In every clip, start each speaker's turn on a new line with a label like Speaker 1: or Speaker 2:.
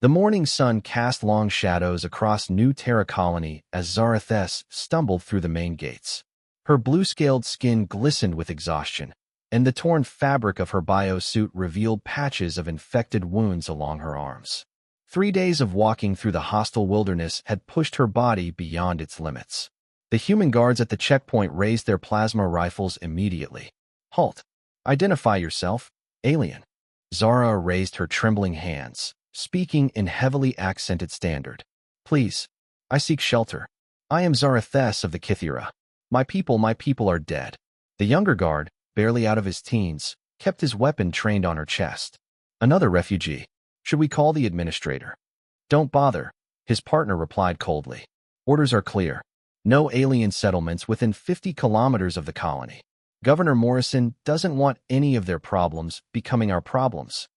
Speaker 1: The morning sun cast long shadows across New Terra Colony as Zarathes stumbled through the main gates. Her blue-scaled skin glistened with exhaustion, and the torn fabric of her biosuit revealed patches of infected wounds along her arms. 3 days of walking through the hostile wilderness had pushed her body beyond its limits. The human guards at the checkpoint raised their plasma rifles immediately. "Halt! Identify yourself, alien." Zara raised her trembling hands, speaking in heavily accented standard. "Please, I seek shelter. I am Zarathes of the Kythera. My people are dead." The younger guard, barely out of his teens, kept his weapon trained on her chest. "Another refugee. Should we call the administrator?" "Don't bother," his partner replied coldly. "Orders are clear. No alien settlements within 50 kilometers of the colony. Governor Morrison doesn't want any of their problems becoming our problems."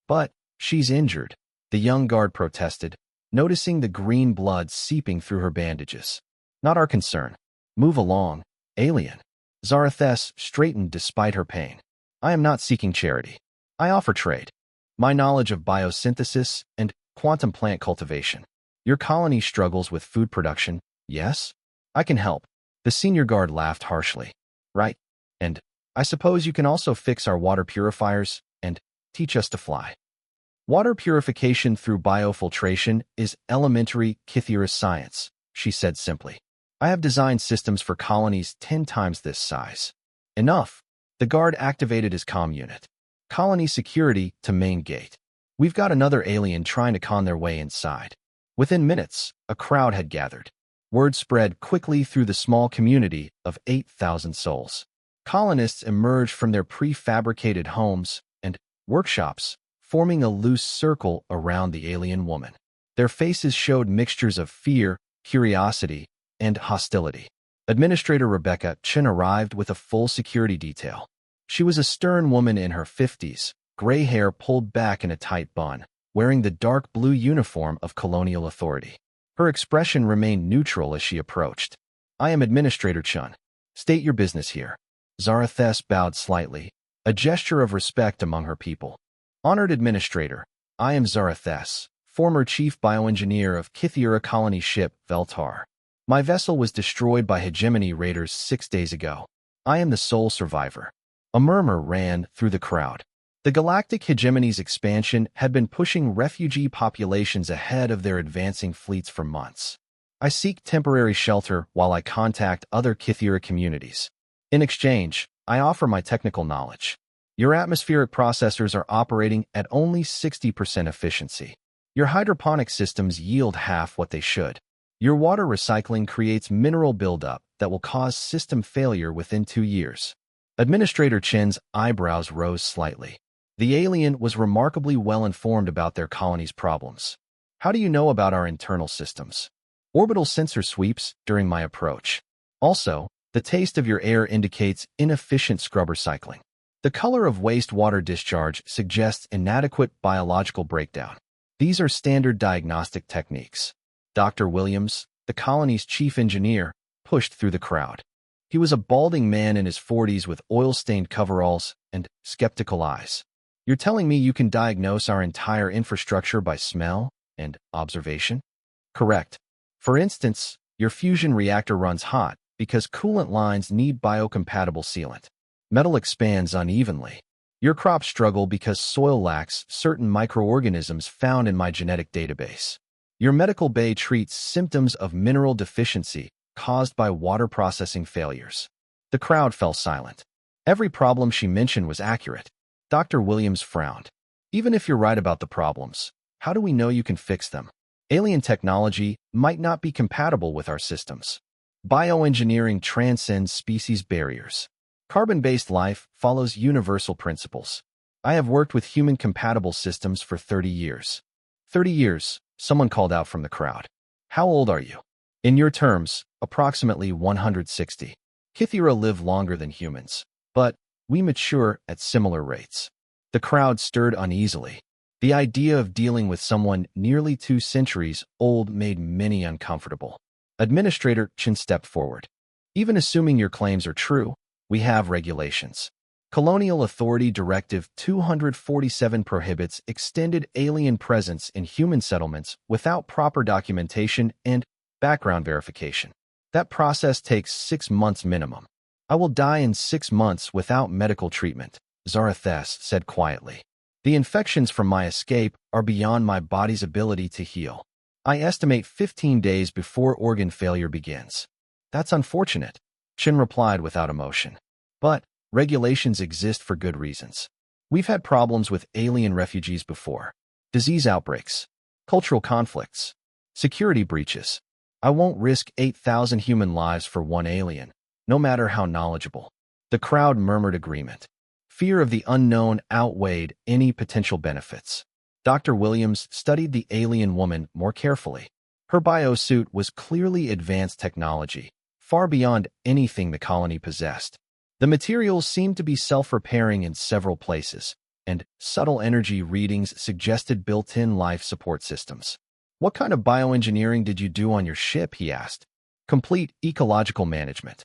Speaker 1: "But she's injured," the young guard protested, noticing the green blood seeping through her bandages. "Not our concern. Move along, alien." Zarathes straightened despite her pain. "I am not seeking charity. I offer trade. My knowledge of biosynthesis and quantum plant cultivation. Your colony struggles with food production, yes? I can help." The senior guard laughed harshly. "Right. And I suppose you can also fix our water purifiers and teach us to fly." "Water purification through biofiltration is elementary Kythera science," she said simply. "I have designed systems for colonies 10 times this size." "Enough." The guard activated his comm unit. "Colony security to main gate. We've got another alien trying to con their way inside." Within minutes, a crowd had gathered. Word spread quickly through the small community of 8,000 souls. Colonists emerged from their prefabricated homes and workshops, forming a loose circle around the alien woman. Their faces showed mixtures of fear, curiosity, and hostility. Administrator Rebecca Chen arrived with a full security detail. She was a stern woman in her 50s, gray hair pulled back in a tight bun, wearing the dark blue uniform of colonial authority. Her expression remained neutral as she approached. "I am Administrator Chen. State your business here." Zarathes bowed slightly, a gesture of respect among her people. "Honored Administrator, I am Zarathes, former Chief Bioengineer of Kythera Colony ship Veltar. My vessel was destroyed by hegemony raiders 6 days ago. I am the sole survivor." A murmur ran through the crowd. The galactic hegemony's expansion had been pushing refugee populations ahead of their advancing fleets for months. "I seek temporary shelter while I contact other Kythera communities. In exchange, I offer my technical knowledge. Your atmospheric processors are operating at only 60% efficiency. Your hydroponic systems yield half what they should. Your water recycling creates mineral buildup that will cause system failure within 2 years." Administrator Chen's eyebrows rose slightly. The alien was remarkably well informed about their colony's problems. "How do you know about our internal systems?" "Orbital sensor sweeps during my approach. Also, the taste of your air indicates inefficient scrubber cycling. The color of wastewater discharge suggests inadequate biological breakdown. These are standard diagnostic techniques." Dr. Williams, the colony's chief engineer, pushed through the crowd. He was a balding man in his 40s with oil-stained coveralls and skeptical eyes. "You're telling me you can diagnose our entire infrastructure by smell and observation?" "Correct. For instance, your fusion reactor runs hot because coolant lines need biocompatible sealant. Metal expands unevenly. Your crops struggle because soil lacks certain microorganisms found in my genetic database. Your medical bay treats symptoms of mineral deficiency caused by water processing failures." The crowd fell silent. Every problem she mentioned was accurate. Dr. Williams frowned. "Even if you're right about the problems, how do we know you can fix them? Alien technology might not be compatible with our systems. Bioengineering transcends species barriers. Carbon-based life follows universal principles. I have worked with human-compatible systems for 30 years. 30 years, someone called out from the crowd. "How old are you?" "In your terms, approximately 160. Kythera live longer than humans, but we mature at similar rates." The crowd stirred uneasily. The idea of dealing with someone nearly 2 centuries old made many uncomfortable. Administrator Chen stepped forward. "Even assuming your claims are true, we have regulations. Colonial Authority Directive 247 prohibits extended alien presence in human settlements without proper documentation and background verification. That process takes 6 months minimum. I will die in 6 months without medical treatment, Zarathus said quietly. The infections from my escape are beyond my body's ability to heal. I estimate 15 days before organ failure begins. That's unfortunate, Chin replied without emotion. But regulations exist for good reasons. We've had problems with alien refugees before. Disease outbreaks, cultural conflicts, security breaches. I won't risk 8,000 human lives for one alien, no matter how knowledgeable. The crowd murmured agreement. Fear of the unknown outweighed any potential benefits. Dr. Williams studied the alien woman more carefully. Her biosuit was clearly advanced technology, far beyond anything the colony possessed. The materials seemed to be self-repairing in several places, and subtle energy readings suggested built-in life support systems. What kind of bioengineering did you do on your ship, he asked. Complete ecological management.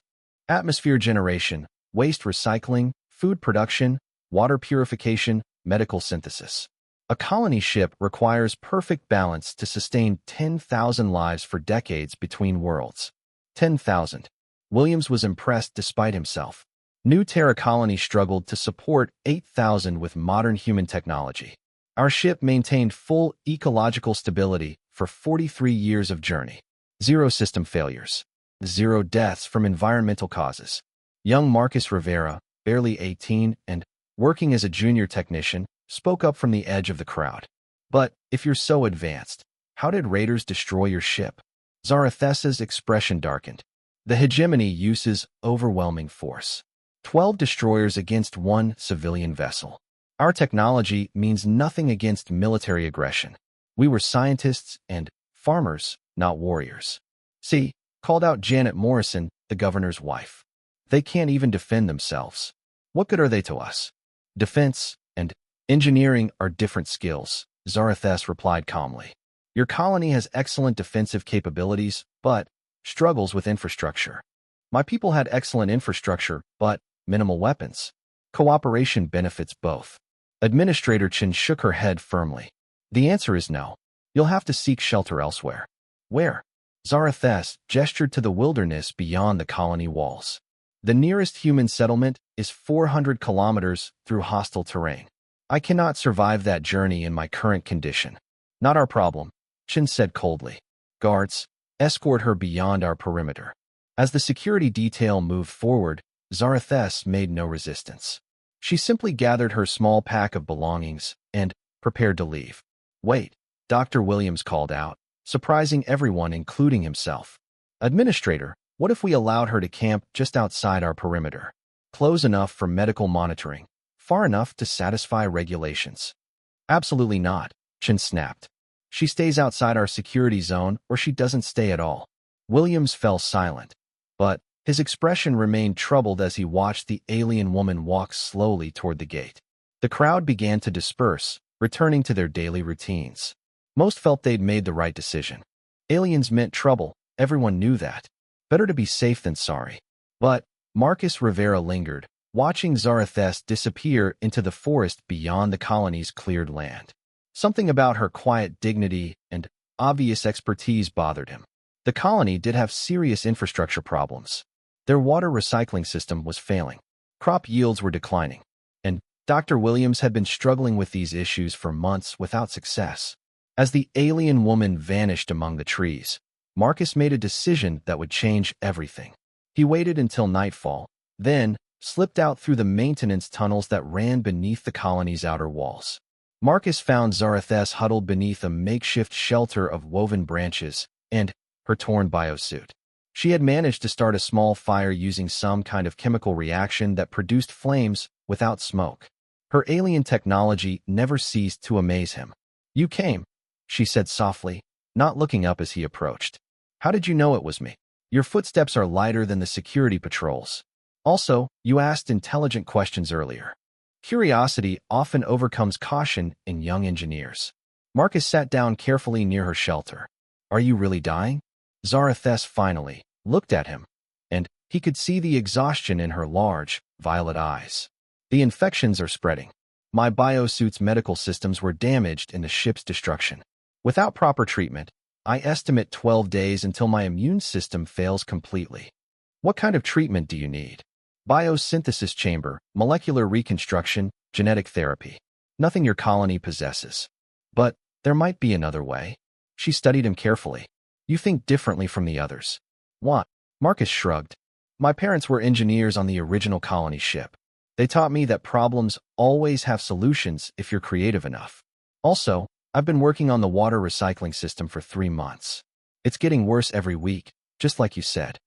Speaker 1: Atmosphere generation, waste recycling, food production, water purification, medical synthesis. A colony ship requires perfect balance to sustain 10,000 lives for decades between worlds. 10,000. Williams was impressed despite himself. New Terra Colony struggled to support 8,000 with modern human technology. Our ship maintained full ecological stability for 43 years of journey. 0 system failures. 0 deaths from environmental causes. Young Marcus Rivera, barely 18 and working as a junior technician, spoke up from the edge of the crowd. But if you're so advanced, how did raiders destroy your ship? Zarathus's expression darkened. The hegemony uses overwhelming force. 12 destroyers against 1 civilian vessel. Our technology means nothing against military aggression. We were scientists and farmers, not warriors. See, called out Janet Morrison, the governor's wife. They can't even defend themselves. What good are they to us? Defense and engineering are different skills, Zarathus replied calmly. Your colony has excellent defensive capabilities, but struggles with infrastructure. My people had excellent infrastructure, but minimal weapons. Cooperation benefits both. Administrator Chin shook her head firmly. The answer is no. You'll have to seek shelter elsewhere. Where? Zarathus gestured to the wilderness beyond the colony walls. The nearest human settlement is 400 kilometers through hostile terrain. I cannot survive that journey in my current condition. Not our problem, Chin said coldly. Guards, escort her beyond our perimeter. As the security detail moved forward, Zarathus made no resistance. She simply gathered her small pack of belongings and prepared to leave. Wait, Dr. Williams called out, surprising everyone including himself. Administrator, what if we allowed her to camp just outside our perimeter? Close enough for medical monitoring, far enough to satisfy regulations. Absolutely not, Chin snapped. She stays outside our security zone or she doesn't stay at all. Williams fell silent, but his expression remained troubled as he watched the alien woman walk slowly toward the gate. The crowd began to disperse, returning to their daily routines. Most felt they'd made the right decision. Aliens meant trouble, everyone knew that. Better to be safe than sorry. But Marcus Rivera lingered, watching Zarathus disappear into the forest beyond the colony's cleared land. Something about her quiet dignity and obvious expertise bothered him. The colony did have serious infrastructure problems. Their water recycling system was failing. Crop yields were declining. And Dr. Williams had been struggling with these issues for months without success. As the alien woman vanished among the trees, Marcus made a decision that would change everything. He waited until nightfall, then slipped out through the maintenance tunnels that ran beneath the colony's outer walls. Marcus found Zarathus huddled beneath a makeshift shelter of woven branches and her torn biosuit. She had managed to start a small fire using some kind of chemical reaction that produced flames without smoke. Her alien technology never ceased to amaze him. "You came," she said softly, not looking up as he approached. "How did you know it was me? Your footsteps are lighter than the security patrols. Also, you asked intelligent questions earlier. Curiosity often overcomes caution in young engineers." Marcus sat down carefully near her shelter. "Are you really dying?" Zarathus finally looked at him, and he could see the exhaustion in her large, violet eyes. The infections are spreading. My biosuit's medical systems were damaged in the ship's destruction. Without proper treatment, I estimate 12 days until my immune system fails completely. What kind of treatment do you need? Biosynthesis chamber, molecular reconstruction, genetic therapy. Nothing your colony possesses. But there might be another way. She studied him carefully. You think differently from the others. What? Marcus shrugged. My parents were engineers on the original colony ship. They taught me that problems always have solutions if you're creative enough. Also, I've been working on the water recycling system for 3 months. It's getting worse every week, just like you said.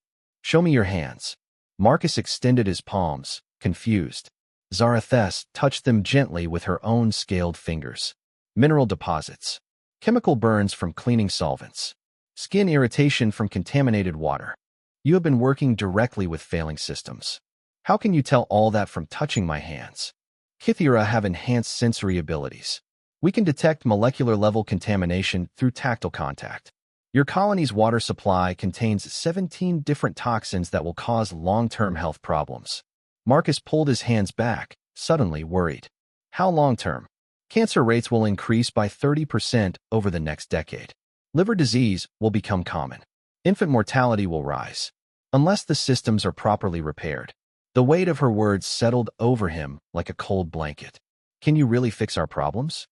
Speaker 1: Show me your hands. Marcus extended his palms, confused. Zarathus touched them gently with her own scaled fingers. Mineral deposits. Chemical burns from cleaning solvents. Skin irritation from contaminated water. You have been working directly with failing systems. How can you tell all that from touching my hands? Kythera have enhanced sensory abilities. We can detect molecular-level contamination through tactile contact. Your colony's water supply contains 17 different toxins that will cause long-term health problems. Marcus pulled his hands back, suddenly worried. How long-term? Cancer rates will increase by 30% over the next decade. Liver disease will become common. Infant mortality will rise. Unless the systems are properly repaired. The weight of her words settled over him like a cold blanket. Can you really fix our problems?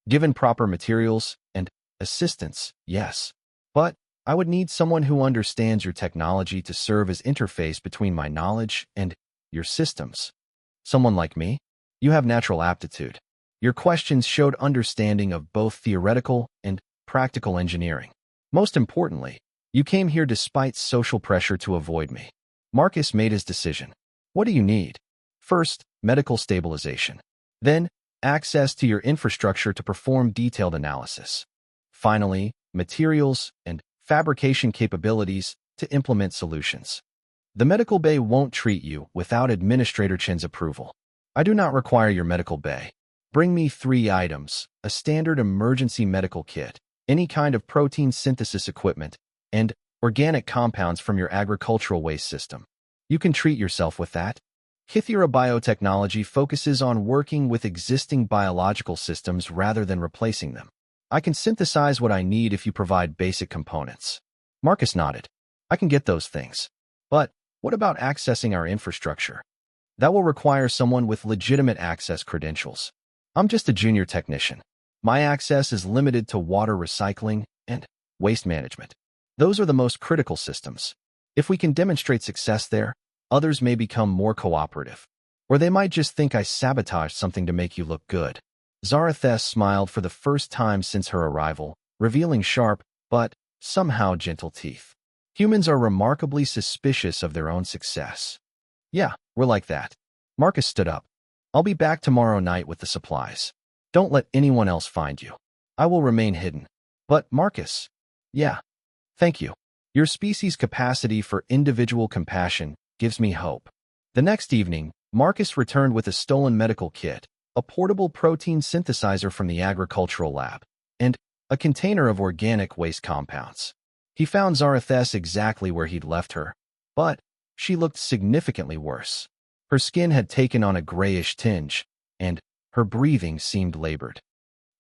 Speaker 1: Given proper materials and assistance, yes. But I would need someone who understands your technology to serve as interface between my knowledge and your systems. Someone like me? You have natural aptitude. Your questions showed understanding of both theoretical and practical engineering. Most importantly, you came here despite social pressure to avoid me. Marcus made his decision. What do you need? First, medical stabilization. Then, access to your infrastructure to perform detailed analysis. Finally, materials and fabrication capabilities to implement solutions. The medical bay won't treat you without Administrator Chen's approval. I do not require your medical bay. Bring me 3 items, a standard emergency medical kit, any kind of protein synthesis equipment, and organic compounds from your agricultural waste system. You can treat yourself with that. Kythera Biotechnology focuses on working with existing biological systems rather than replacing them. I can synthesize what I need if you provide basic components. Marcus nodded. I can get those things. But what about accessing our infrastructure? That will require someone with legitimate access credentials. I'm just a junior technician. My access is limited to water recycling and waste management. Those are the most critical systems. If we can demonstrate success there, others may become more cooperative. Or they might just think I sabotaged something to make you look good. Zarathus smiled for the first time since her arrival, revealing sharp, but somehow gentle teeth. Humans are remarkably suspicious of their own success. Yeah, we're like that. Marcus stood up. I'll be back tomorrow night with the supplies. Don't let anyone else find you. I will remain hidden. But Marcus. Yeah. Thank you. Your species' capacity for individual compassion gives me hope. The next evening, Marcus returned with a stolen medical kit, a portable protein synthesizer from the agricultural lab, and a container of organic waste compounds. He found Zarathus exactly where he'd left her, but she looked significantly worse. Her skin had taken on a grayish tinge, and her breathing seemed labored.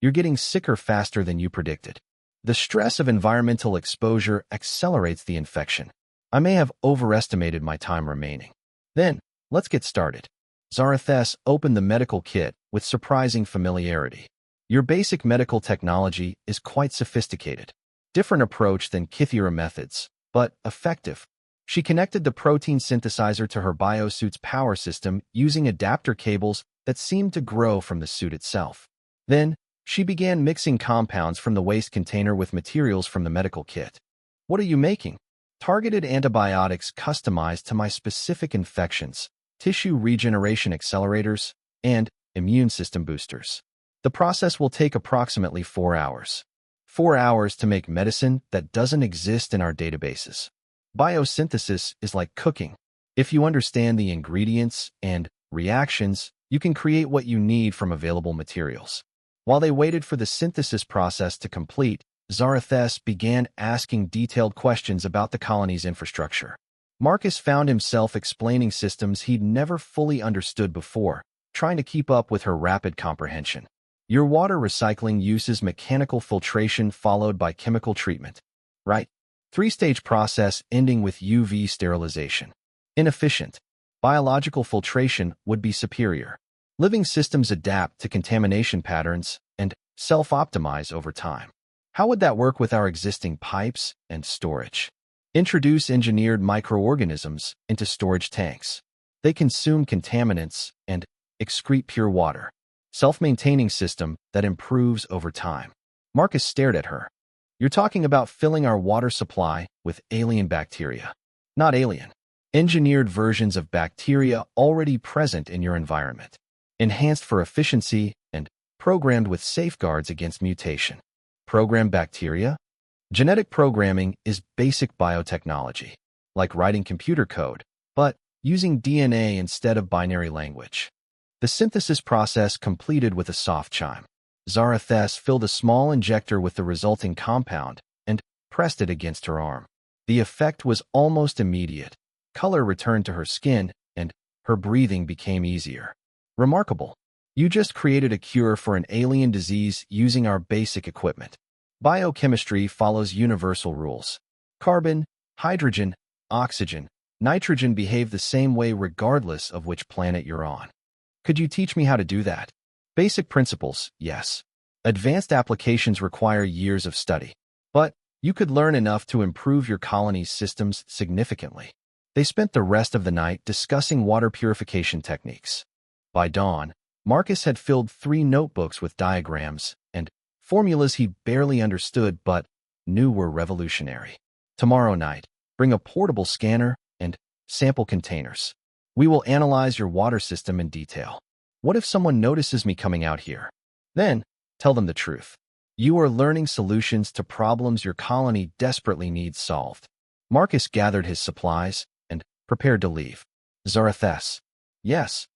Speaker 1: You're getting sicker faster than you predicted. The stress of environmental exposure accelerates the infection. I may have overestimated my time remaining. Then, let's get started. Zarathus opened the medical kit with surprising familiarity. Your basic medical technology is quite sophisticated. Different approach than Kythera methods, but effective. She connected the protein synthesizer to her biosuit's power system using adapter cables that seemed to grow from the suit itself. Then, she began mixing compounds from the waste container with materials from the medical kit. What are you making? Targeted antibiotics customized to my specific infections, tissue regeneration accelerators, and immune system boosters. The process will take approximately 4 hours. 4 hours to make medicine that doesn't exist in our databases. Biosynthesis is like cooking. If you understand the ingredients and reactions, you can create what you need from available materials. While they waited for the synthesis process to complete, Zarathus began asking detailed questions about the colony's infrastructure. Marcus found himself explaining systems he'd never fully understood before, trying to keep up with her rapid comprehension. Your water recycling uses mechanical filtration followed by chemical treatment. Right. Three-stage process ending with UV sterilization. Inefficient. Biological filtration would be superior. Living systems adapt to contamination patterns and self-optimize over time. How would that work with our existing pipes and storage? Introduce engineered microorganisms into storage tanks. They consume contaminants and excrete pure water. Self-maintaining system that improves over time. Marcus stared at her. You're talking about filling our water supply with alien bacteria. Not alien. Engineered versions of bacteria already present in your environment. Enhanced for efficiency and programmed with safeguards against mutation. Programmed bacteria? Genetic programming is basic biotechnology, like writing computer code, but using DNA instead of binary language. The synthesis process completed with a soft chime. Zarathes filled a small injector with the resulting compound and pressed it against her arm. The effect was almost immediate. Color returned to her skin, and her breathing became easier. Remarkable. You just created a cure for an alien disease using our basic equipment. Biochemistry follows universal rules. Carbon, hydrogen, oxygen, nitrogen behave the same way regardless of which planet you're on. Could you teach me how to do that? Basic principles, yes. Advanced applications require years of study. But you could learn enough to improve your colony's systems significantly. They spent the rest of the night discussing water purification techniques. By dawn, Marcus had filled 3 notebooks with diagrams and formulas he barely understood but knew were revolutionary. Tomorrow night, bring a portable scanner and sample containers. We will analyze your water system in detail. What if someone notices me coming out here? Then, tell them the truth. You are learning solutions to problems your colony desperately needs solved. Marcus gathered his supplies and prepared to leave. Zarathes. Yes.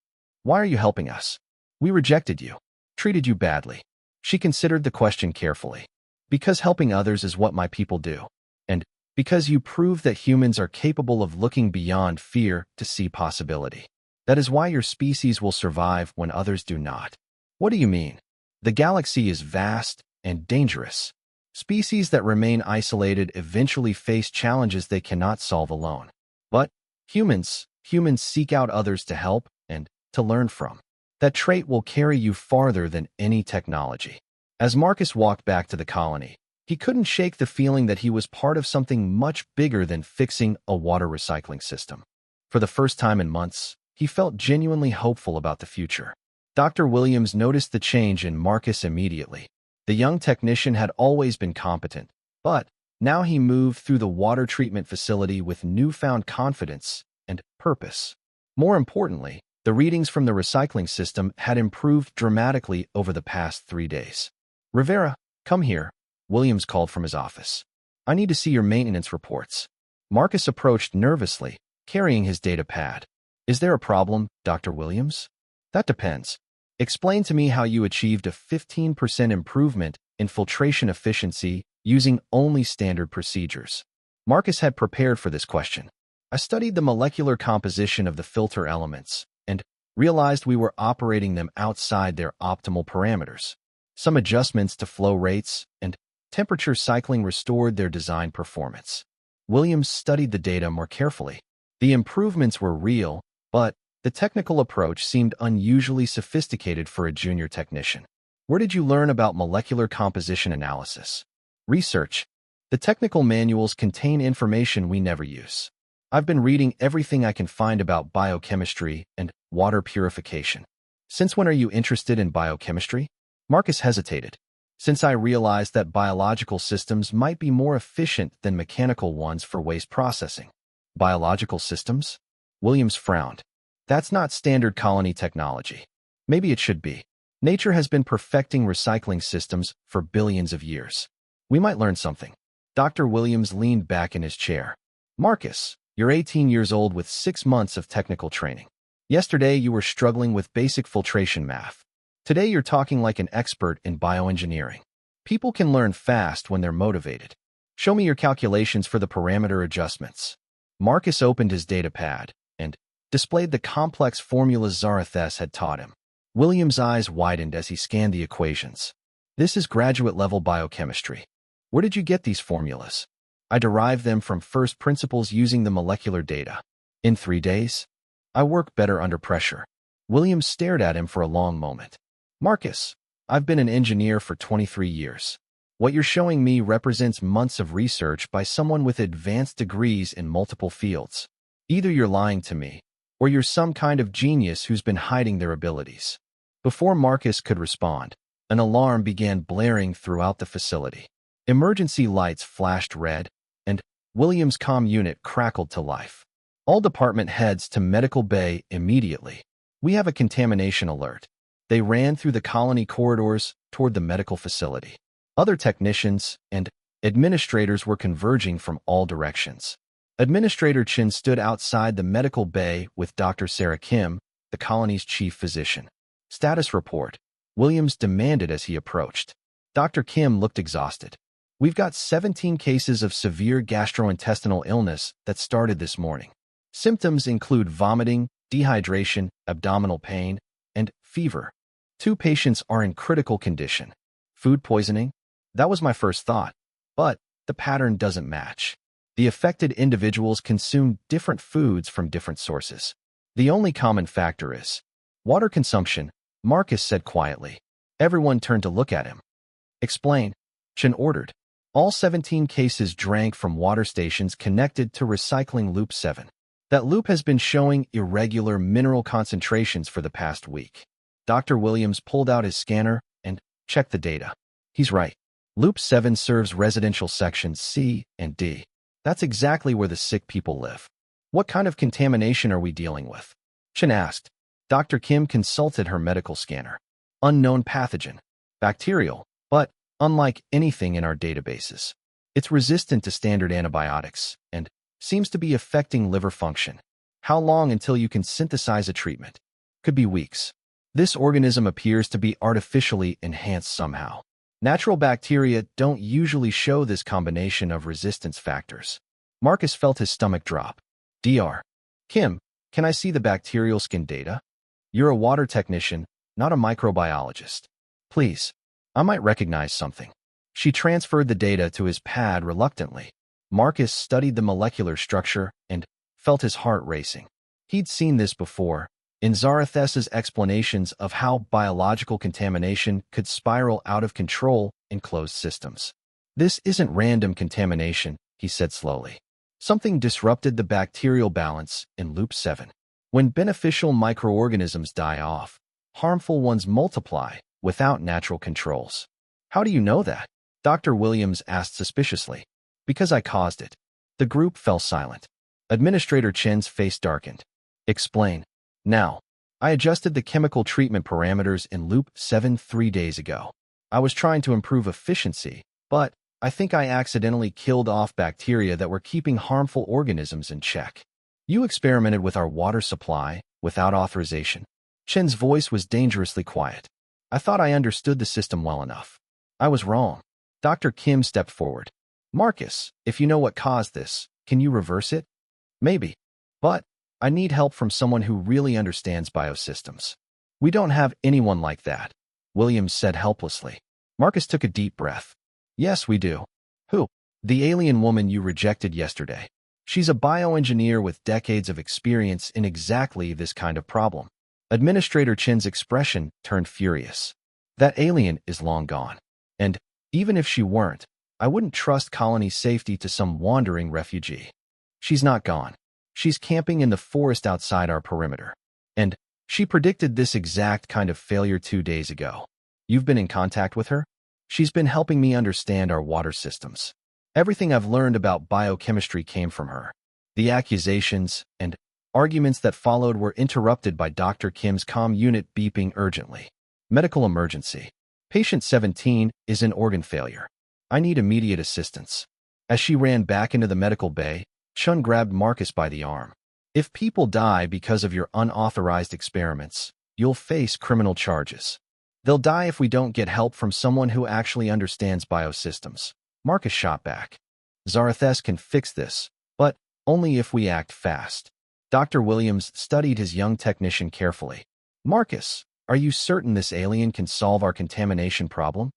Speaker 1: Why are you helping us? We rejected you. Treated you badly. She considered the question carefully. Because helping others is what my people do. And because you prove that humans are capable of looking beyond fear to see possibility. That is why your species will survive when others do not. What do you mean? The galaxy is vast and dangerous. Species that remain isolated eventually face challenges they cannot solve alone. But humans seek out others to help and to learn from. That trait will carry you farther than any technology. As Marcus walked back to the colony, he couldn't shake the feeling that he was part of something much bigger than fixing a water recycling system. For the first time in months, he felt genuinely hopeful about the future. Dr. Williams noticed the change in Marcus immediately. The young technician had always been competent, but now he moved through the water treatment facility with newfound confidence and purpose. More importantly, the readings from the recycling system had improved dramatically over the past 3 days. Rivera, come here, Williams called from his office. I need to see your maintenance reports. Marcus approached nervously, carrying his data pad. Is there a problem, Dr. Williams? That depends. Explain to me how you achieved a 15% improvement in filtration efficiency using only standard procedures. Marcus had prepared for this question. I studied the molecular composition of the filter elements and realized we were operating them outside their optimal parameters. Some adjustments to flow rates and temperature cycling restored their design performance. Williams studied the data more carefully. The improvements were real, but the technical approach seemed unusually sophisticated for a junior technician. Where did you learn about molecular composition analysis? Research. The technical manuals contain information we never use. I've been reading everything I can find about biochemistry and water purification. Since when are you interested in biochemistry? Marcus hesitated. Since I realized that biological systems might be more efficient than mechanical ones for waste processing. Biological systems? Williams frowned. That's not standard colony technology. Maybe it should be. Nature has been perfecting recycling systems for billions of years. We might learn something. Dr. Williams leaned back in his chair. Marcus, you're 18 years old with 6 months of technical training. Yesterday you were struggling with basic filtration math. Today you're talking like an expert in bioengineering. People can learn fast when they're motivated. Show me your calculations for the parameter adjustments. Marcus opened his data pad and displayed the complex formulas Zarathes had taught him. William's eyes widened as he scanned the equations. This is graduate-level biochemistry. Where did you get these formulas? I derived them from first principles using the molecular data. In 3 days? I work better under pressure. William stared at him for a long moment. Marcus, I've been an engineer for 23 years. What you're showing me represents months of research by someone with advanced degrees in multiple fields. Either you're lying to me, or you're some kind of genius who's been hiding their abilities. Before Marcus could respond, an alarm began blaring throughout the facility. Emergency lights flashed red, and William's comm unit crackled to life. All department heads to Medical Bay immediately. We have a contamination alert. They ran through the colony corridors toward the medical facility. Other technicians and administrators were converging from all directions. Administrator Chin stood outside the medical bay with Dr. Sarah Kim, the colony's chief physician. Status report, Williams demanded as he approached. Dr. Kim looked exhausted. We've got 17 cases of severe gastrointestinal illness that started this morning. Symptoms include vomiting, dehydration, abdominal pain, and fever. 2 patients are in critical condition. Food poisoning? That was my first thought, but the pattern doesn't match. The affected individuals consume different foods from different sources. The only common factor is water consumption, Marcus said quietly. Everyone turned to look at him. Explain, Chen ordered. All 17 cases drank from water stations connected to recycling loop 7. That loop has been showing irregular mineral concentrations for the past week. Dr. Williams pulled out his scanner and checked the data. He's right. Loop 7 serves residential sections C and D. That's exactly where the sick people live. What kind of contamination are we dealing with? Chen asked. Dr. Kim consulted her medical scanner. Unknown pathogen. Bacterial, but unlike anything in our databases. It's resistant to standard antibiotics and seems to be affecting liver function. How long until you can synthesize a treatment? Could be weeks. This organism appears to be artificially enhanced somehow. Natural bacteria don't usually show this combination of resistance factors. Marcus felt his stomach drop. Dr. Kim, can I see the bacterial skin data? You're a water technician, not a microbiologist. Please, I might recognize something. She transferred the data to his pad reluctantly. Marcus studied the molecular structure and felt his heart racing. He'd seen this before, in Zarathus's explanations of how biological contamination could spiral out of control in closed systems. This isn't random contamination, he said slowly. Something disrupted the bacterial balance in loop 7. When beneficial microorganisms die off, harmful ones multiply without natural controls. How do you know that? Dr. Williams asked suspiciously. Because I caused it. The group fell silent. Administrator Chen's face darkened. Explain. Now, I adjusted the chemical treatment parameters in loop 7 3 days ago. I was trying to improve efficiency, but I think I accidentally killed off bacteria that were keeping harmful organisms in check. You experimented with our water supply without authorization. Chen's voice was dangerously quiet. I thought I understood the system well enough. I was wrong. Dr. Kim stepped forward. Marcus, if you know what caused this, can you reverse it? Maybe. But I need help from someone who really understands biosystems. We don't have anyone like that, Williams said helplessly. Marcus took a deep breath. Yes, we do. Who? The alien woman you rejected yesterday. She's a bioengineer with decades of experience in exactly this kind of problem. Administrator Chen's expression turned furious. That alien is long gone. And even if she weren't, I wouldn't trust colony safety to some wandering refugee. She's not gone. She's camping in the forest outside our perimeter. And she predicted this exact kind of failure 2 days ago. You've been in contact with her? She's been helping me understand our water systems. Everything I've learned about biochemistry came from her. The accusations and arguments that followed were interrupted by Dr. Kim's comm unit beeping urgently. Medical emergency. Patient 17 is in organ failure. I need immediate assistance. As she ran back into the medical bay, Chun grabbed Marcus by the arm. If people die because of your unauthorized experiments, you'll face criminal charges. They'll die if we don't get help from someone who actually understands biosystems. Marcus shot back. Zarathus can fix this, but only if we act fast. Dr. Williams studied his young technician carefully. Marcus, Are you certain this alien can solve our contamination problem?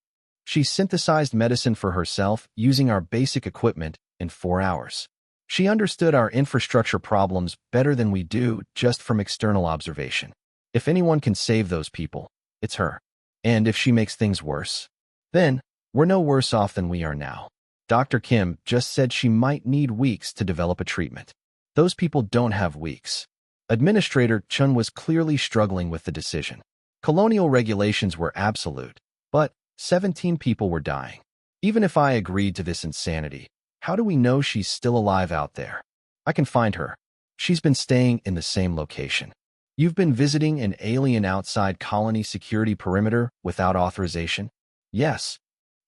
Speaker 1: She synthesized medicine for herself using our basic equipment in 4 hours. She understood our infrastructure problems better than we do just from external observation. If anyone can save those people, it's her. And if she makes things worse, then we're no worse off than we are now. Dr. Kim just said she might need weeks to develop a treatment. Those people don't have weeks. Administrator Chun was clearly struggling with the decision. Colonial regulations were absolute, but 17 people were dying. Even if I agreed to this insanity, how do we know she's still alive out there? I can find her. She's been staying in the same location. You've been visiting an alien outside colony security perimeter without authorization? Yes.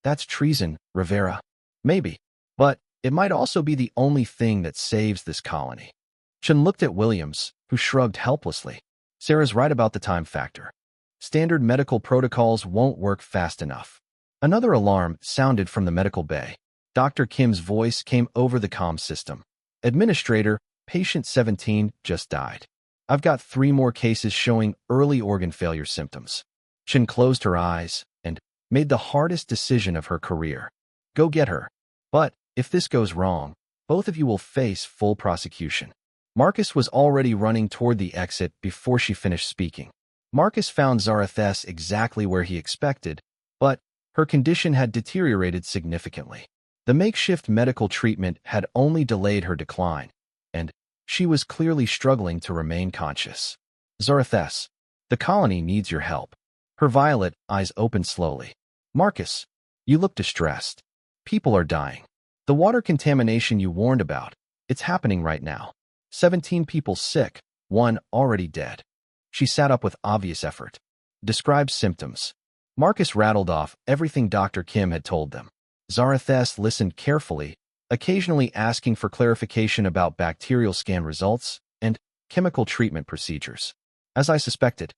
Speaker 1: That's treason, Rivera. Maybe. But it might also be the only thing that saves this colony. Chun looked at Williams, who shrugged helplessly. Sarah's right about the time factor. Standard medical protocols won't work fast enough. Another alarm sounded from the medical bay. Dr. Kim's voice came over the comm system. Administrator, patient 17 just died. I've got 3 more cases showing early organ failure symptoms. Chin closed her eyes and made the hardest decision of her career. Go get her. But if this goes wrong, both of you will face full prosecution. Marcus was already running toward the exit before she finished speaking. Marcus found Zarathes exactly where he expected, but her condition had deteriorated significantly. The makeshift medical treatment had only delayed her decline, and she was clearly struggling to remain conscious. Zarathes, the colony needs your help. Her violet eyes opened slowly. Marcus, you look distressed. People are dying. The water contamination you warned about, it's happening right now. 17 people sick, 1 already dead. She sat up with obvious effort. Described symptoms. Marcus rattled off everything Dr. Kim had told them. Zarathes listened carefully, occasionally asking for clarification about bacterial scan results and chemical treatment procedures. As I suspected,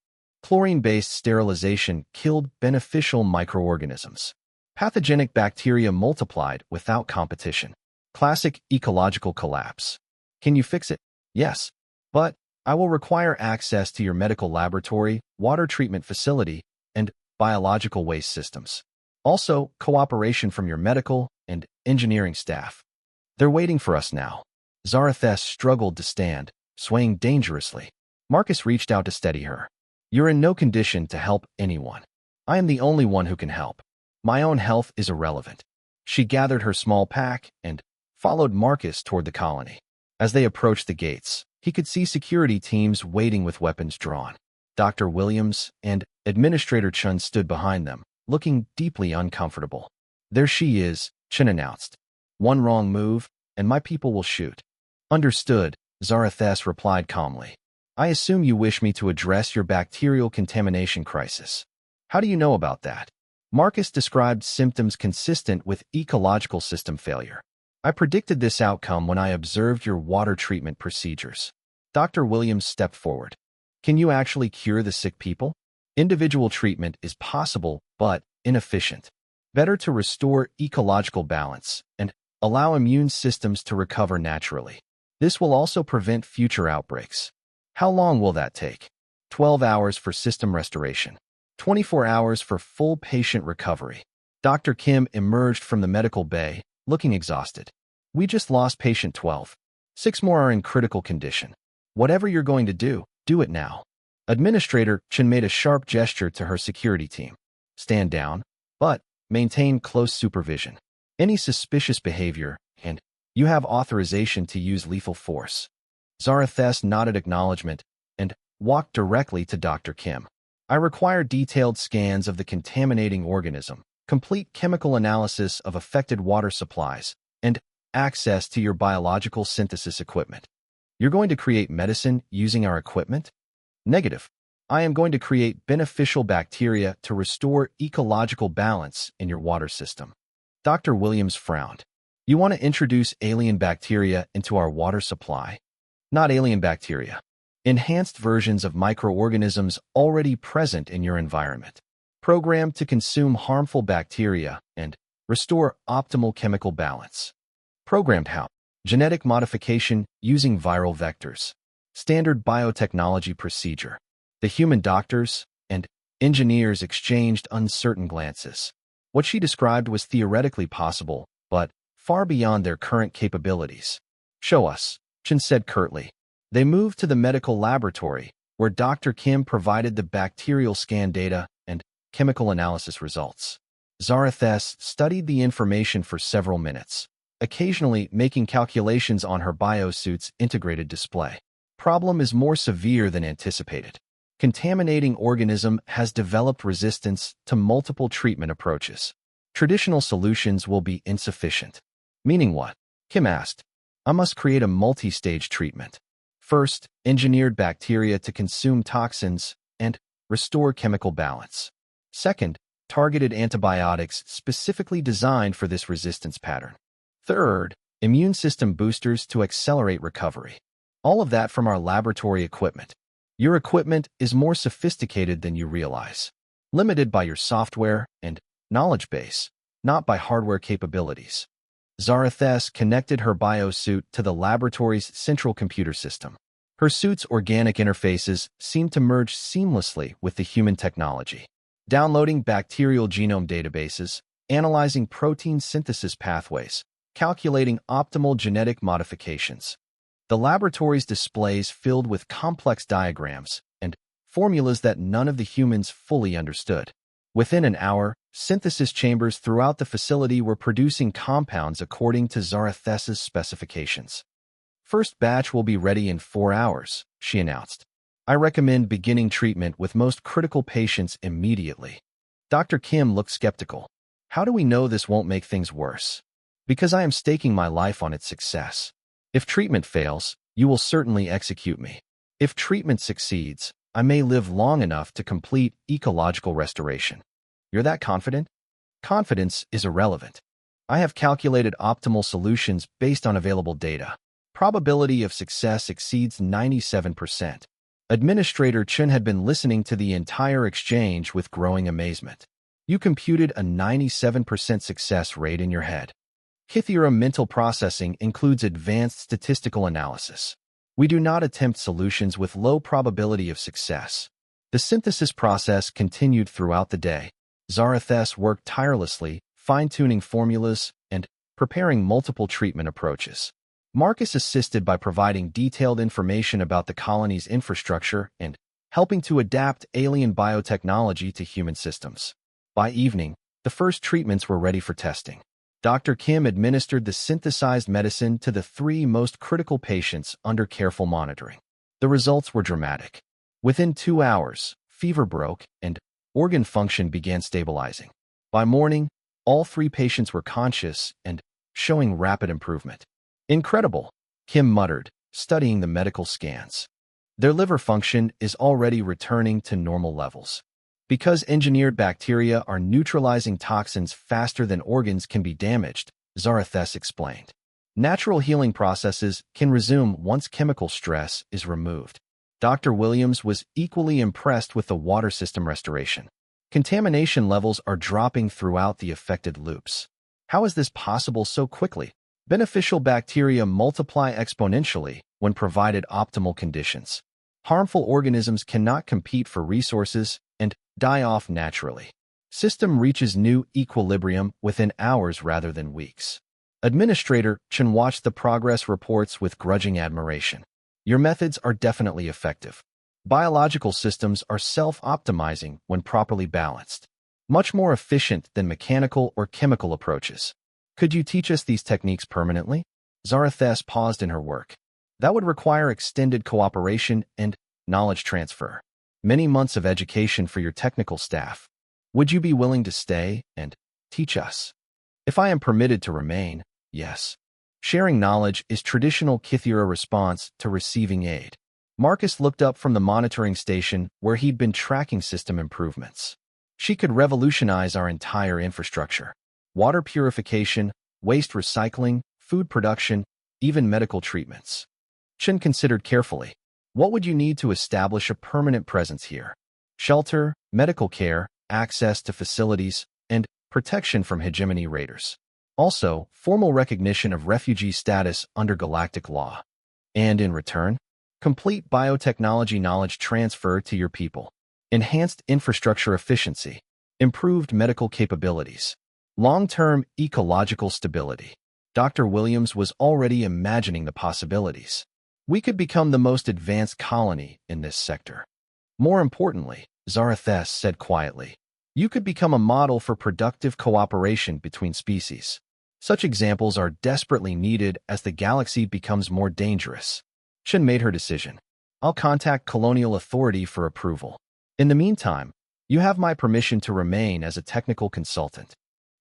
Speaker 1: chlorine-based sterilization killed beneficial microorganisms. Pathogenic bacteria multiplied without competition. Classic ecological collapse. Can you fix it? Yes. But I will require access to your medical laboratory, water treatment facility, and biological waste systems. Also, cooperation from your medical and engineering staff. They're waiting for us now. Zarathes struggled to stand, swaying dangerously. Marcus reached out to steady her. You're in no condition to help anyone. I am the only one who can help. My own health is irrelevant. She gathered her small pack and followed Marcus toward the colony. As they approached the gates, he could see security teams waiting with weapons drawn. Dr. Williams and Administrator Chun stood behind them, looking deeply uncomfortable. There she is, Chun announced. One wrong move, and my people will shoot. Understood, Zarathes replied calmly. I assume you wish me to address your bacterial contamination crisis. How do you know about that? Marcus described symptoms consistent with ecological system failure. I predicted this outcome when I observed your water treatment procedures. Dr. Williams stepped forward. Can you actually cure the sick people? Individual treatment is possible, but inefficient. Better to restore ecological balance and allow immune systems to recover naturally. This will also prevent future outbreaks. How long will that take? 12 hours for system restoration. 24 hours for full patient recovery. Dr. Kim emerged from the medical bay, looking exhausted. We just lost patient 12. 6 more are in critical condition. Whatever you're going to do it now. Administrator Chen made a sharp gesture to her security team. Stand down, but maintain close supervision. Any suspicious behavior, and you have authorization to use lethal force. Zarathes nodded acknowledgement and walked directly to Dr. Kim. I require detailed scans of the contaminating organism, complete chemical analysis of affected water supplies, and access to your biological synthesis equipment. You're going to create medicine using our equipment? Negative. I am going to create beneficial bacteria to restore ecological balance in your water system. Dr. Williams frowned. You want to introduce alien bacteria into our water supply? Not alien bacteria. Enhanced versions of microorganisms already present in your environment. Programmed to consume harmful bacteria and restore optimal chemical balance. Programmed how? Genetic modification using viral vectors. Standard biotechnology procedure. The human doctors and Engineers exchanged uncertain glances. What she described was theoretically possible, but far beyond their current capabilities. "Show us," Chen said curtly. They moved to the medical laboratory, where Dr. Kim provided the bacterial scan data and chemical analysis results. Zarathes studied the information for several minutes, occasionally making calculations on her biosuit's integrated display. Problem is more severe than anticipated. Contaminating organism has developed resistance to multiple treatment approaches. Traditional solutions will be insufficient. Meaning what? Kim asked. I must create a multi-stage treatment. First, engineered bacteria to consume toxins and restore chemical balance. Second, targeted antibiotics specifically designed for this resistance pattern. Third, immune system boosters to accelerate recovery. All of that from our laboratory equipment. Your equipment is more sophisticated than you realize, limited by your software and knowledge base, not by hardware capabilities. Zarathes connected her biosuit to the laboratory's central computer system. Her suit's organic interfaces seemed to merge seamlessly with the human technology. Downloading bacterial genome databases, analyzing protein synthesis pathways, calculating optimal genetic modifications. The laboratory's displays filled with complex diagrams and formulas that none of the humans fully understood. Within an hour, synthesis chambers throughout the facility were producing compounds according to Zarathes's specifications. First batch will be ready in 4 hours, she announced. I recommend beginning treatment with most critical patients immediately. Dr. Kim looked skeptical. How do we know this won't make things worse? Because I am staking my life on its success. If treatment fails, you will certainly execute me. If treatment succeeds, I may live long enough to complete ecological restoration. You're that confident? Confidence is irrelevant. I have calculated optimal solutions based on available data. Probability of success exceeds 97%. Administrator Chen had been listening to the entire exchange with growing amazement. You computed a 97% success rate in your head. Kythera mental processing includes advanced statistical analysis. We do not attempt solutions with low probability of success. The synthesis process continued throughout the day. Zarathes worked tirelessly, fine-tuning formulas and preparing multiple treatment approaches. Marcus assisted by providing detailed information about the colony's infrastructure and helping to adapt alien biotechnology to human systems. By evening, the first treatments were ready for testing. Dr. Kim administered the synthesized medicine to the 3 most critical patients under careful monitoring. The results were dramatic. Within 2 hours, fever broke and organ function began stabilizing. By morning, all 3 patients were conscious and showing rapid improvement. Incredible, Kim muttered, studying the medical scans. Their liver function is already returning to normal levels. Because engineered bacteria are neutralizing toxins faster than organs can be damaged, Zarathes explained. Natural healing processes can resume once chemical stress is removed. Dr. Williams was equally impressed with the water system restoration. Contamination levels are dropping throughout the affected loops. How is this possible so quickly? Beneficial bacteria multiply exponentially when provided optimal conditions. Harmful organisms cannot compete for resources and die off naturally. System reaches new equilibrium within hours rather than weeks. Administrator Chen watched the progress reports with grudging admiration. Your methods are definitely effective. Biological systems are self-optimizing when properly balanced. Much more efficient than mechanical or chemical approaches. Could you teach us these techniques permanently? Zarathes paused in her work. That would require extended cooperation and knowledge transfer. Many months of education for your technical staff. Would you be willing to stay and teach us? If I am permitted to remain, yes. Sharing knowledge is traditional Kythera response to receiving aid. Marcus looked up from the monitoring station where he'd been tracking system improvements. She could revolutionize our entire infrastructure. Water purification, waste recycling, food production, even medical treatments. Chen considered carefully. What would you need to establish a permanent presence here? Shelter, medical care, access to facilities, and protection from hegemony raiders. Also, formal recognition of refugee status under galactic law. And in return, complete biotechnology knowledge transfer to your people. enhanced infrastructure efficiency, improved medical capabilities, long-term ecological stability. Dr. Williams was already imagining the possibilities. We could become the most advanced colony in this sector. More importantly, Zarathus said quietly, you could become a model for productive cooperation between species. Such examples are desperately needed as the galaxy becomes more dangerous. Chen made her decision. I'll contact Colonial Authority for approval. In the meantime, you have my permission to remain as a technical consultant.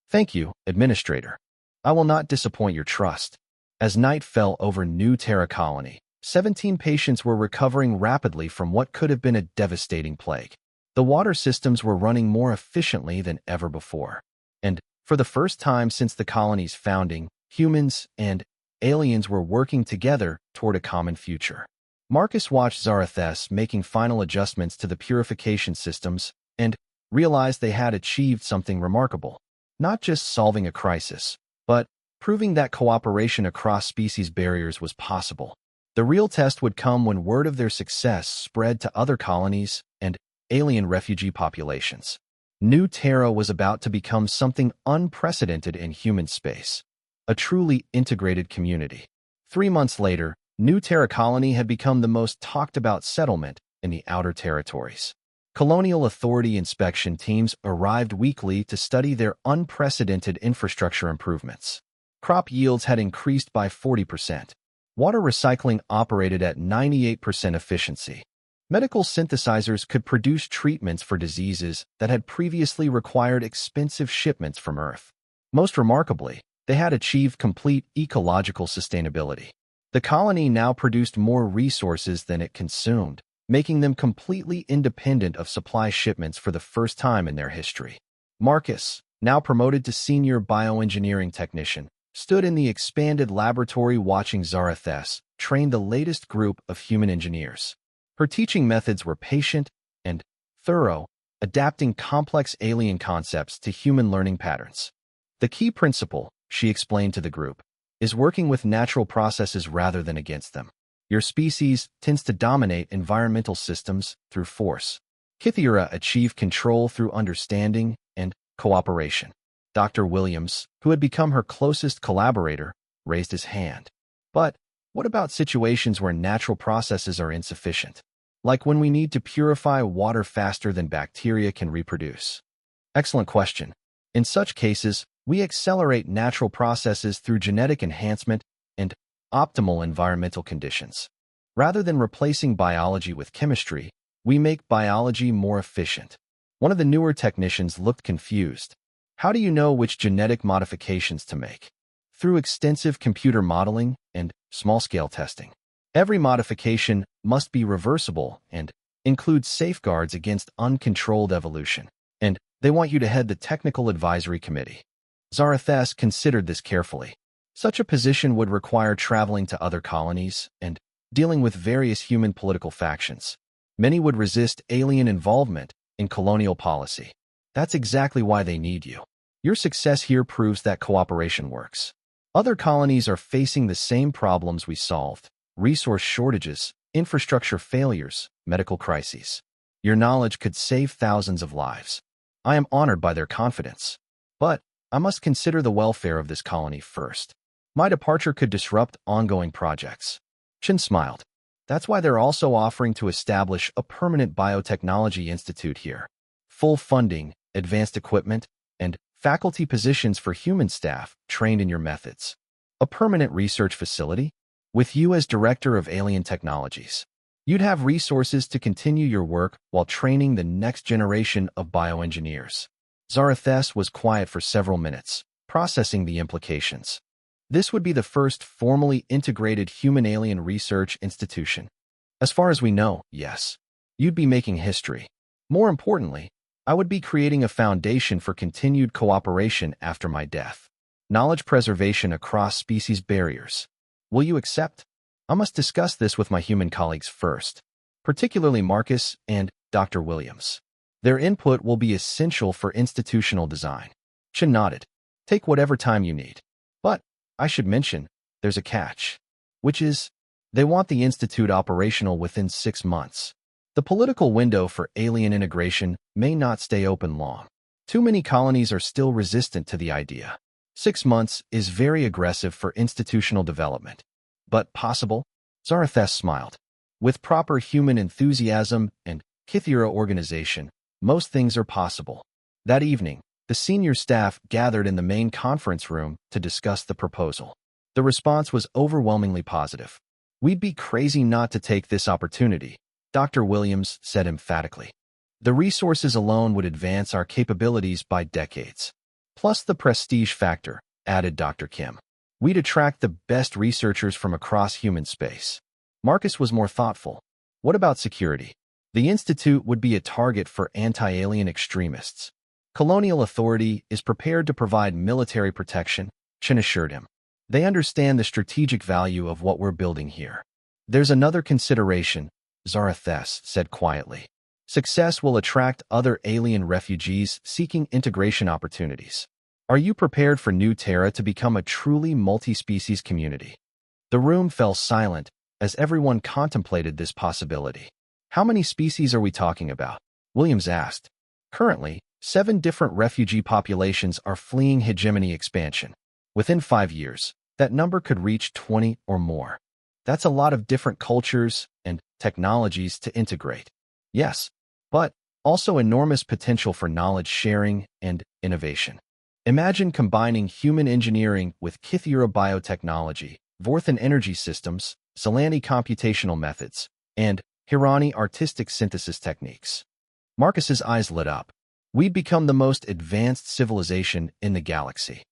Speaker 1: Thank you, Administrator. I will not disappoint your trust. As night fell over New Terra Colony, 17 patients were recovering rapidly from what could have been a devastating plague. The water systems were running more efficiently than ever before. And, for the first time since the colony's founding, humans and aliens were working together toward a common future. Marcus watched Zarathus making final adjustments to the purification systems and realized they had achieved something remarkable. Not just solving a crisis, but proving that cooperation across species barriers was possible. The real test would come when word of their success spread to other colonies and alien refugee populations. New Terra was about to become something unprecedented in human space, a truly integrated community. 3 months later, New Terra Colony had become the most talked-about settlement in the Outer Territories. Colonial Authority inspection teams arrived weekly to study their unprecedented infrastructure improvements. Crop yields had increased by 40%. Water recycling operated at 98% efficiency. Medical synthesizers could produce treatments for diseases that had previously required expensive shipments from Earth. Most remarkably, they had achieved complete ecological sustainability. The colony now produced more resources than it consumed, making them completely independent of supply shipments for the first time in their history. Marcus, now promoted to senior bioengineering technician, stood in the expanded laboratory watching Zarathus train the latest group of human engineers. Her teaching methods were patient and thorough, adapting complex alien concepts to human learning patterns. The key principle, she explained to the group, is working with natural processes rather than against them. Your species tends to dominate environmental systems through force. Kythera achieved control through understanding and cooperation. Dr. Williams, who had become her closest collaborator, raised his hand. But what about situations where natural processes are insufficient? Like when we need to purify water faster than bacteria can reproduce? Excellent question. In such cases, we accelerate natural processes through genetic enhancement and optimal environmental conditions. Rather than replacing biology with chemistry, we make biology more efficient. One of the newer technicians looked confused. How do you know which genetic modifications to make? Through extensive computer modeling and small-scale testing. Every modification must be reversible and include safeguards against uncontrolled evolution. And they want you to head the Technical Advisory Committee. Zarathus considered this carefully. Such a position would require traveling to other colonies and dealing with various human political factions. Many would resist alien involvement in colonial policy. That's exactly why they need you. Your success here proves that cooperation works. Other colonies are facing the same problems we solved: resource shortages, infrastructure failures, medical crises. Your knowledge could save thousands of lives. I am honored by their confidence. But I must consider the welfare of this colony first. My departure could disrupt ongoing projects. Chin smiled. That's why they're also offering to establish a permanent biotechnology institute here. Full funding, advanced equipment, and faculty positions for human staff trained in your methods. A permanent research facility? With you as Director of Alien Technologies, you'd have resources to continue your work while training the next generation of bioengineers. Zarathus was quiet for several minutes, processing the implications. This would be the first formally integrated human-alien research institution. As far as we know, yes. You'd be making history. More importantly, I would be creating a foundation for continued cooperation after my death. Knowledge preservation across species barriers. Will you accept? I must discuss this with my human colleagues first, particularly Marcus and Dr. Williams. Their input will be essential for institutional design. Chen nodded. Take whatever time you need. But, I should mention, there's a catch. Which is, they want the institute operational within 6 months. The political window for alien integration may not stay open long. Too many colonies are still resistant to the idea. 6 months is very aggressive for institutional development. But possible? Zarathus smiled. With proper human enthusiasm and Kythera organization, most things are possible. That evening, the senior staff gathered in the main conference room to discuss the proposal. The response was overwhelmingly positive. "We'd be crazy not to take this opportunity," Dr. Williams said emphatically. "The resources alone would advance our capabilities by decades. Plus the prestige factor," added Dr. Kim. "We'd attract the best researchers from across human space." Marcus was more thoughtful. "What about security? The Institute would be a target for anti-alien extremists. Colonial authority is prepared to provide military protection," Chen assured him. "They understand the strategic value of what we're building here." "There's another consideration," Zarathus said quietly. "Success will attract other alien refugees seeking integration opportunities. Are you prepared for New Terra to become a truly multi-species community?" The room fell silent as everyone contemplated this possibility. "How many species are we talking about?" Williams asked. "Currently, 7 different refugee populations are fleeing hegemony expansion. Within 5 years, that number could reach 20 or more. That's a lot of different cultures and technologies to integrate." "Yes, but also enormous potential for knowledge sharing and innovation. Imagine combining human engineering with Kythera biotechnology, Vorthan energy systems, Zelani computational methods, and Hirani artistic synthesis techniques." Marcus's eyes lit up. "We'd become the most advanced civilization in the galaxy.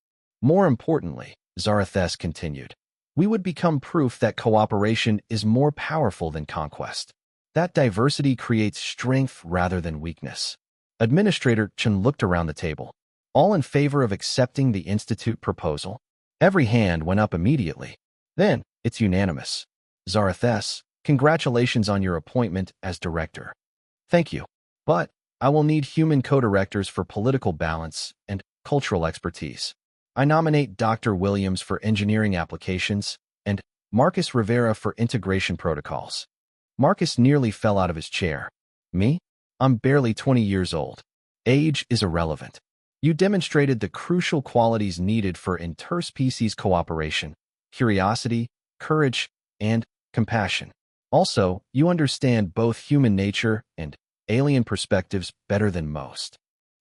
Speaker 1: More importantly," Zarathus continued, "we would become proof that cooperation is more powerful than conquest. That diversity creates strength rather than weakness." Administrator Chen looked around the table. "All in favor of accepting the Institute proposal?" Every hand went up immediately. "Then, it's unanimous. Zarathus, congratulations on your appointment as director." "Thank you. But I will need human co-directors for political balance and cultural expertise. I nominate Dr. Williams for engineering applications and Marcus Rivera for integration protocols." Marcus nearly fell out of his chair. "Me? I'm barely 20 years old. Age is irrelevant. You demonstrated the crucial qualities needed for interspecies cooperation: curiosity, courage, and compassion. Also, you understand both human nature and alien perspectives better than most."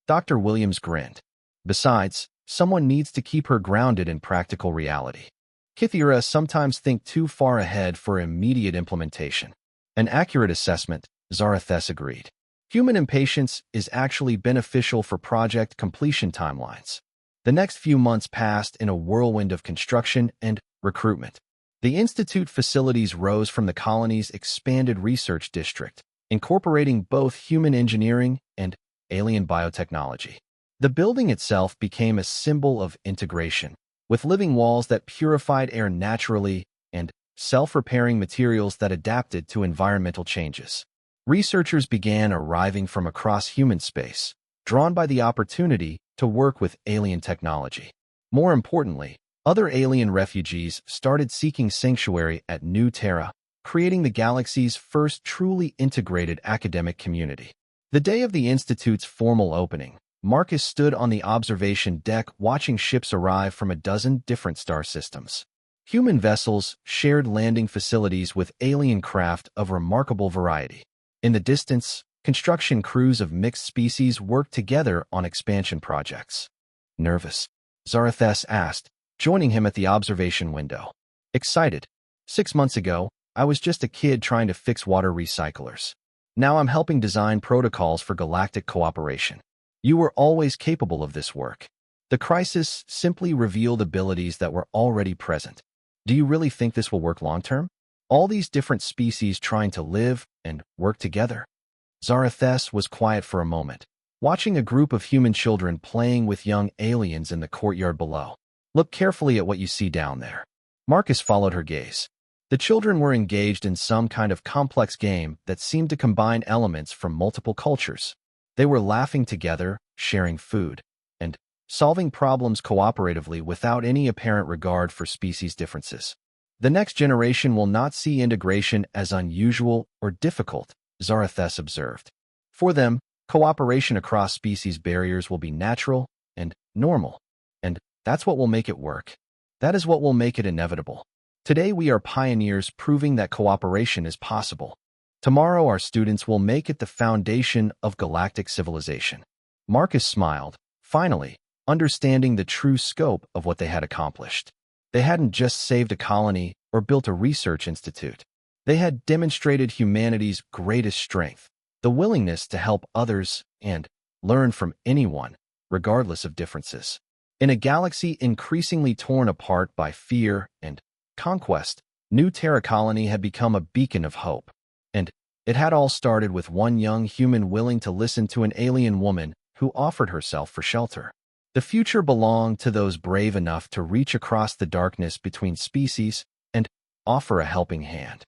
Speaker 1: Dr. Williams grinned. "Besides, someone needs to keep her grounded in practical reality. Kythera sometimes think too far ahead for immediate implementation." "An accurate assessment," Zarathus agreed. "Human impatience is actually beneficial for project completion timelines." The next few months passed in a whirlwind of construction and recruitment. The Institute facilities rose from the colony's expanded research district, incorporating both human engineering and alien biotechnology. The building itself became a symbol of integration, with living walls that purified air naturally and self-repairing materials that adapted to environmental changes. Researchers began arriving from across human space, drawn by the opportunity to work with alien technology. More importantly, other alien refugees started seeking sanctuary at New Terra, creating the galaxy's first truly integrated academic community. The day of the Institute's formal opening, Marcus stood on the observation deck watching ships arrive from a dozen different star systems. Human vessels shared landing facilities with alien craft of remarkable variety. In the distance, construction crews of mixed species worked together on expansion projects. "Nervous?" Zarathus asked, joining him at the observation window. "Excited. 6 months ago, I was just a kid trying to fix water recyclers. Now I'm helping design protocols for galactic cooperation. You were always capable of this work. The crisis simply revealed abilities that were already present. Do you really think this will work long-term? All these different species trying to live and work together?" Zarathus was quiet for a moment, watching a group of human children playing with young aliens in the courtyard below. "Look carefully at what you see down there." Marcus followed her gaze. The children were engaged in some kind of complex game that seemed to combine elements from multiple cultures. They were laughing together, sharing food, and solving problems cooperatively without any apparent regard for species differences. The next generation will not see integration as unusual or difficult. Zarathus observed. For them, cooperation across species barriers will be natural and normal, and that's what will make it work. That is what will make it inevitable. Today we are pioneers proving that cooperation is possible. Tomorrow our students will make it the foundation of galactic civilization. Marcus smiled, finally, understanding the true scope of what they had accomplished. They hadn't just saved a colony or built a research institute. They had demonstrated humanity's greatest strength, the willingness to help others and learn from anyone, regardless of differences. In a galaxy increasingly torn apart by fear and conquest, New Terra Colony had become a beacon of hope. And it had all started with one young human willing to listen to an alien woman who offered herself for shelter. The future belonged to those brave enough to reach across the darkness between species and offer a helping hand.